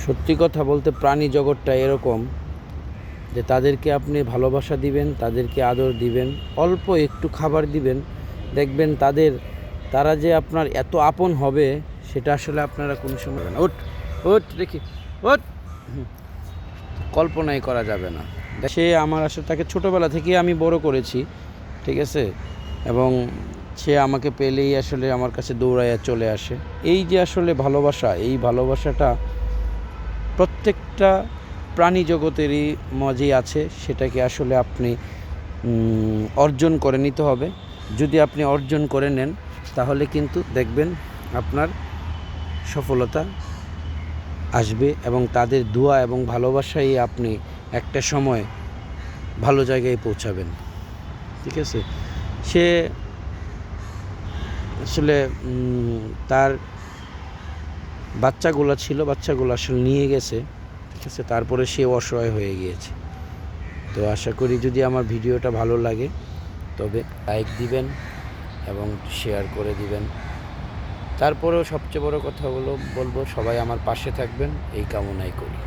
সত্যি কথা বলতে প্রাণী জগৎটা এরকম যে তাদেরকে আপনি ভালোবাসা দিবেন, তাদেরকে আদর দিবেন, অল্প একটু খাবার দিবেন, দেখবেন তারা যে আপনার এত আপন হবে সেটা আসলে আপনারা কোনো সময় না ওঠ ওঠ দেখি ওঠ কল্পনাই করা যাবে না। সে আমার আসলে তাকে ছোটোবেলা থেকেই আমি বড় করেছি, ঠিক আছে, এবং সে আমাকে পেলেই আসলে আমার কাছে দৌড়াইয়া চলে আসে। এই যে আসলে ভালোবাসা, এই ভালোবাসাটা প্রত্যেকটা প্রাণী জগতেরই মাঝেই আছে, সেটাকে আসলে আপনি অর্জন করে নিতে হবে। যদি আপনি অর্জন করে নেন তাহলে কিন্তু দেখবেন আপনার সফলতা আসবে এবং তাদের দোয়া এবং ভালোবাসায় আপনি একটা সময় ভালো জায়গায় পৌঁছাবেন, ঠিক আছে। সে আসলে তার বাচ্চাগুলো আসলে নিয়ে গেছে, ঠিক আছে, তারপরে সে অসহায় হয়ে গিয়েছে। তো আশা করি যদি আমার ভিডিওটা ভালো লাগে তবে লাইক দিবেন এবং শেয়ার করে দিবেন। তারপরেও সবচেয়ে বড় কথা বলবো সবাই আমার পাশে থাকবেন, এই কামনাই করি।